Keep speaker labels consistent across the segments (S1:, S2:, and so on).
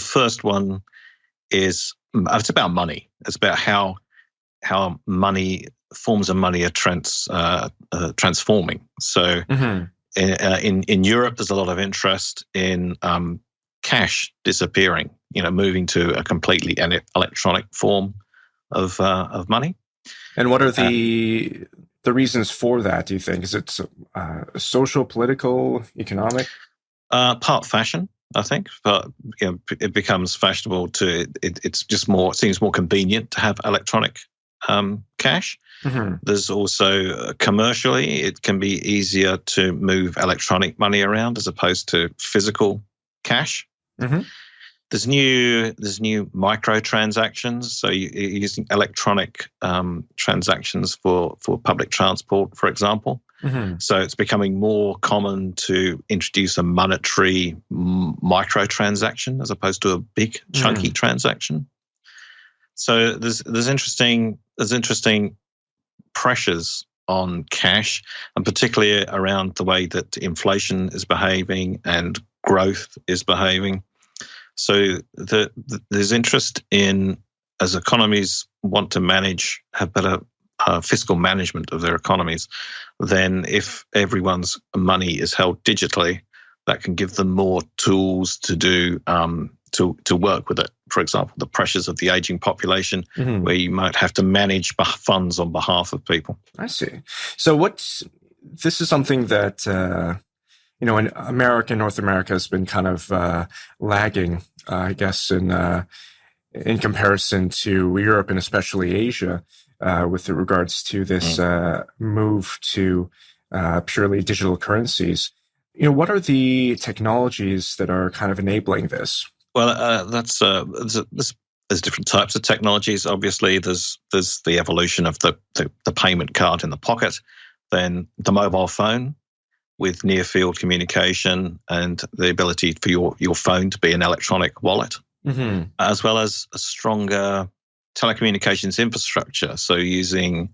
S1: first one is it's about money. It's about how money forms of money are transforming. So in Europe, there's a lot of interest in cash disappearing. Moving to a completely electronic form of money.
S2: And what are the reasons for that? Do you think is it social, political, economic?
S1: Part fashion, I think, but it becomes fashionable it seems more convenient to have electronic cash. There's also commercially, it can be easier to move electronic money around as opposed to physical cash. There's new microtransactions, so you're using electronic transactions for public transport, for example. So it's becoming more common to introduce a monetary microtransaction as opposed to a big chunky transaction. So there's interesting pressures on cash, and particularly around the way that inflation is behaving and growth is behaving. So there's interest in, as economies want to have better fiscal management of their economies, then if everyone's money is held digitally, that can give them more tools to do to work with it. For example, the pressures of the aging population, where you might have to manage funds on behalf of people.
S2: I see. So this is something that in North America has been kind of lagging, I guess, in comparison to Europe and especially Asia, with regards to this move to purely digital currencies. What are the technologies that are kind of enabling this?
S1: Well, there's different types of technologies. Obviously, there's the evolution of the payment card in the pocket, then the mobile phone with near-field communication and the ability for your phone to be an electronic wallet, as well as a stronger telecommunications infrastructure. So using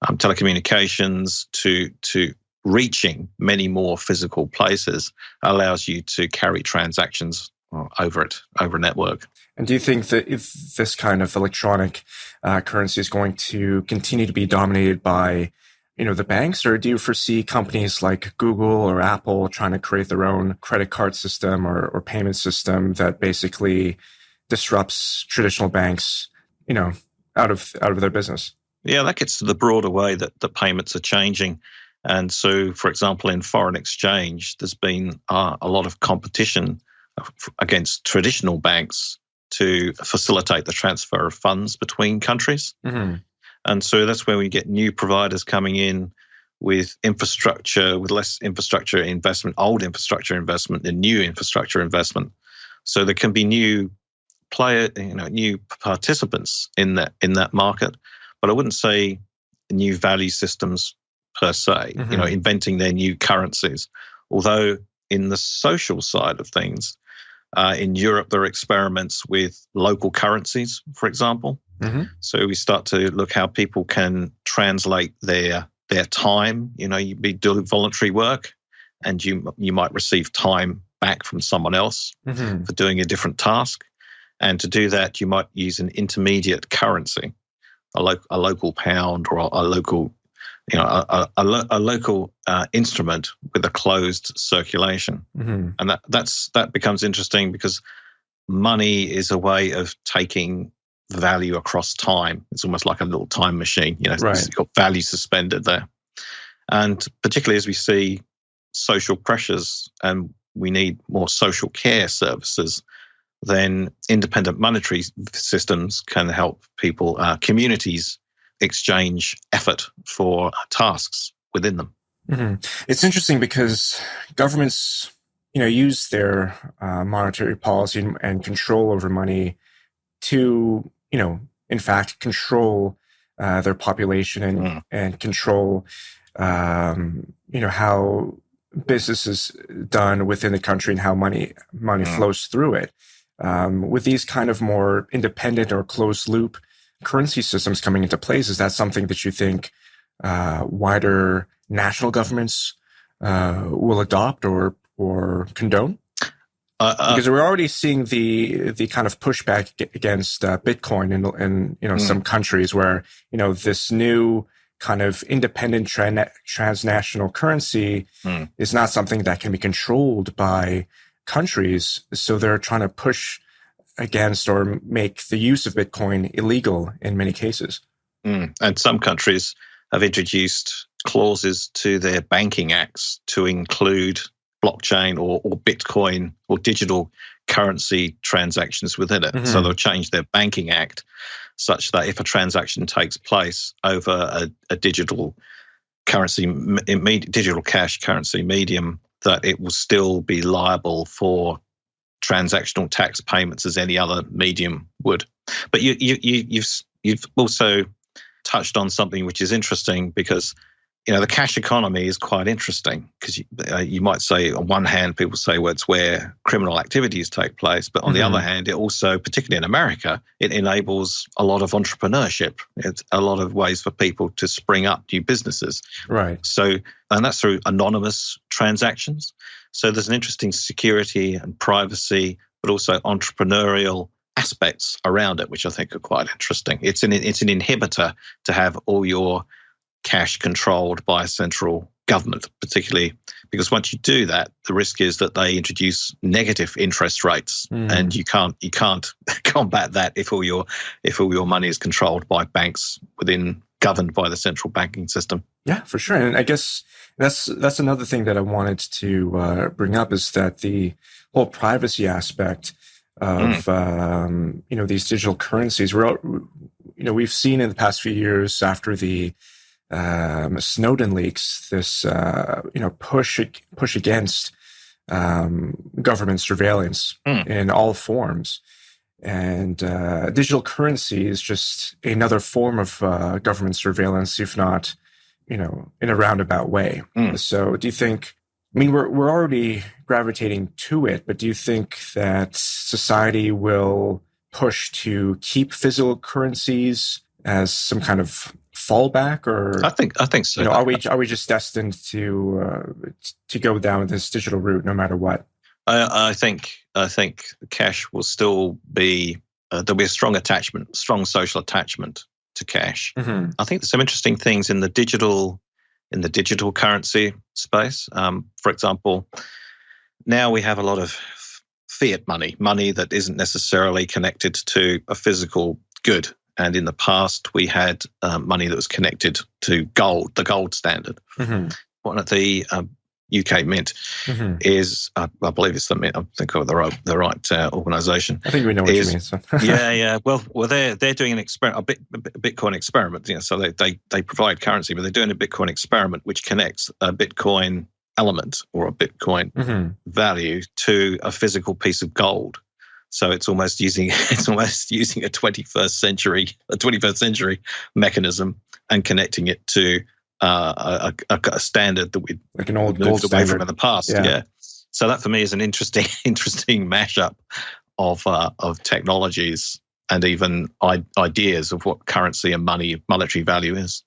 S1: telecommunications to reaching many more physical places allows you to carry transactions over a network.
S2: And do you think that if this kind of electronic currency is going to continue to be dominated by the banks, or do you foresee companies like Google or Apple trying to create their own credit card system or payment system that basically disrupts traditional banks, out of their business?
S1: Yeah, that gets to the broader way that the payments are changing. And so, for example, in foreign exchange, there's been a lot of competition against traditional banks to facilitate the transfer of funds between countries. And so that's where we get new providers coming in with infrastructure, with less infrastructure investment, old infrastructure investment, and new infrastructure investment. So there can be new participants in that market. But I wouldn't say new value systems per se, inventing their new currencies. Although in the social side of things, in Europe, there are experiments with local currencies, for example. So we start to look how people can translate their time. You'd be doing voluntary work, and you might receive time back from someone else for doing a different task. And to do that, you might use an intermediate currency, a local pound or a local, a local instrument with a closed circulation. And that becomes interesting because money is a way of taking value across time. It's almost like a little time machine. Right. You've got value suspended there. And particularly as we see social pressures and we need more social care services, then independent monetary systems can help people, communities, exchange effort for tasks within them.
S2: It's interesting because governments, use their monetary policy and control over money to, in fact, control their population and control, how business is done within the country and how money flows through it. With these kind of more independent or closed loop currency systems coming into place, is that something that you think wider national governments will adopt or condone? Because we're already seeing the kind of pushback against Bitcoin in some countries where this new kind of independent transnational currency is not something that can be controlled by countries. So they're trying to push against or make the use of Bitcoin illegal in many cases.
S1: And some countries have introduced clauses to their banking acts to include blockchain or Bitcoin or digital currency transactions within it. So they'll change their banking act such that if a transaction takes place over a digital currency, digital cash currency medium, that it will still be liable for transactional tax payments as any other medium would. But you've also touched on something which is interesting, because the cash economy is quite interesting, because you might say, on one hand, people say, well, it's where criminal activities take place. But on the other hand, it also, particularly in America, it enables a lot of entrepreneurship. It's a lot of ways for people to spring up new businesses.
S2: Right.
S1: So, and that's through anonymous transactions. So there's an interesting security and privacy, but also entrepreneurial aspects around it, which I think are quite interesting. It's an inhibitor to have all your cash controlled by a central government, particularly because once you do that, the risk is that they introduce negative interest rates, and you can't combat that if all your money is controlled by banks governed by the central banking system.
S2: Yeah, for sure. And I guess that's another thing that I wanted to bring up, is that the whole privacy aspect of these digital currencies. We've seen in the past few years after the Snowden leaks, this push against government surveillance in all forms, and digital currency is just another form of government surveillance, if not in a roundabout way. So do you think, we're already gravitating to it, but do you think that society will push to keep physical currencies as some kind of fallback, or
S1: I think so.
S2: Are we just destined to go down this digital route no matter what?
S1: I think cash will still be there'll be a strong social attachment to cash. I think there's some interesting things in the digital currency space. For example, now we have a lot of fiat money that isn't necessarily connected to a physical good. And in the past, we had money that was connected to gold, the gold standard. One of the UK Mint is, I believe it's the Mint. I think of the right organisation.
S2: I think we know what you mean. So.
S1: yeah. Well, they're doing an experiment, a Bitcoin experiment. So they provide currency, but they're doing a Bitcoin experiment which connects a Bitcoin element or a Bitcoin value to a physical piece of gold. So it's almost using a 21st century mechanism and connecting it to a standard that we
S2: like an old
S1: moved
S2: gold
S1: away
S2: standard
S1: from in the past. Yeah. So that for me is an interesting mashup of technologies and even ideas of what currency and monetary value is.